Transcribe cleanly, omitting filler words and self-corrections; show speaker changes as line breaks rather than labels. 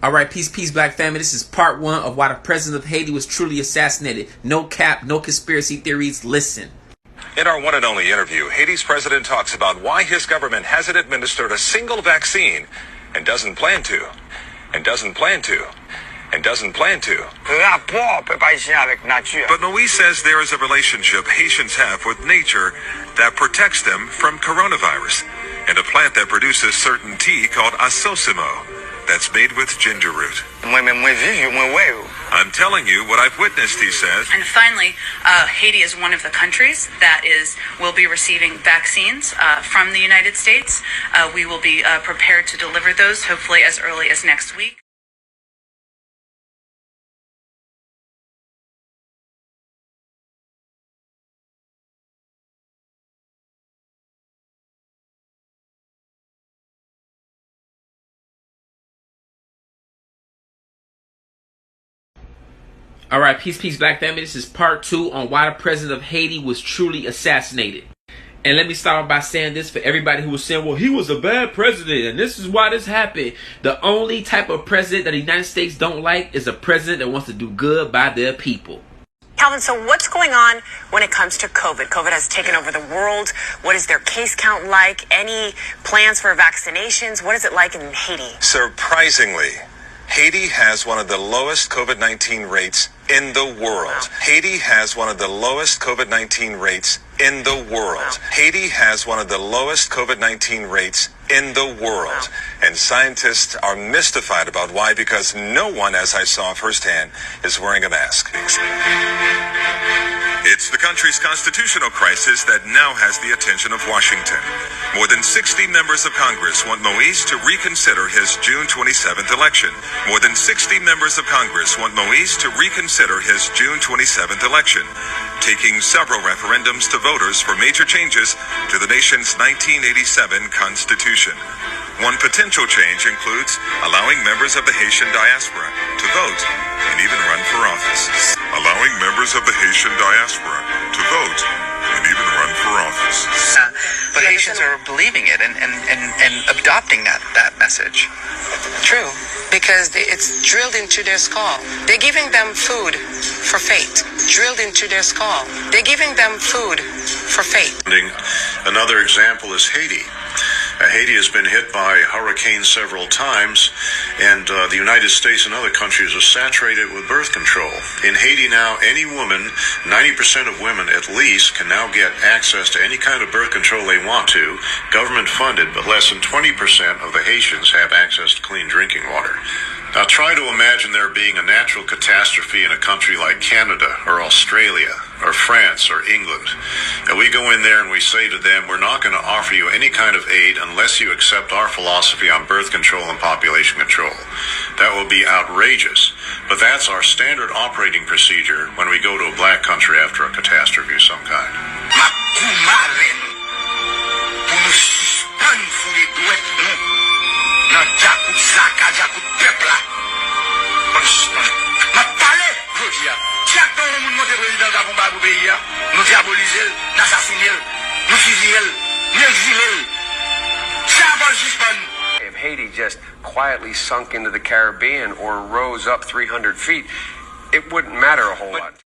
Alright, peace, black family. This is part 1 of why the president of Haiti was truly assassinated. No cap, no conspiracy theories. Listen.
In our one and only interview, Haiti's president talks about why his government hasn't administered a single vaccine and doesn't plan to. But Moise says there is a relationship Haitians have with nature that protects them from coronavirus and a plant that produces certain tea called Assassinated that's made with ginger root. I'm telling you what I've witnessed, he says.
And finally, Haiti is one of the countries that will be receiving vaccines from the United States. We will be prepared to deliver those hopefully as early as next week.
Alright, peace, black family. This is part 2 on why the president of Haiti was truly assassinated. And let me start by saying this for everybody who was saying, well, he was a bad president and this is why this happened. The only type of president that the United States don't like is a president that wants to do good by their people.
Calvin, so what's going on when it comes to COVID? COVID has taken over the world. What is their case count like? Any plans for vaccinations? What is it like in Haiti?
Surprisingly, Haiti has one of the lowest COVID-19 rates in the world.
Wow.
Haiti has one of the lowest COVID-19 rates in the world.
Wow.
Haiti has one of the lowest COVID-19 rates in the world.
Wow.
And scientists are mystified about why, because no one, as I saw firsthand, is wearing a mask. It's the country's constitutional crisis that now has the attention of Washington. More than 60 members of Congress want Moise to reconsider his June 27th election. More than 60 members of Congress want Moise to reconsider his June 27th election, taking several referendums to voters for major changes to the nation's 1987 Constitution. One potential change includes allowing members of the Haitian diaspora to vote and even run for office. Allowing members of the Haitian diaspora to vote and even run for office.
But Haitians are believing it and adopting that message.
True, because it's drilled into their skull. They're giving them food for fate. Drilled into their skull. They're giving them food for fate.
Another example is Haiti. Haiti has been hit by hurricanes several times, and the United States and other countries are saturated with birth control. In Haiti now, any woman, 90% of women at least, can now get access to any kind of birth control they want to, government funded, but less than 20% of the Haitians have access to clean drinking water. Now try to imagine there being a natural catastrophe in a country like Canada or Australia or France or England. And we go in there and we say to them, we're not going to offer you any kind of aid unless you accept our philosophy on birth control and population control. That will be outrageous. But that's our standard operating procedure when we go to a black country after a catastrophe of some kind.
If Haiti just quietly sunk into the Caribbean or rose up 300 feet, it wouldn't matter a whole lot.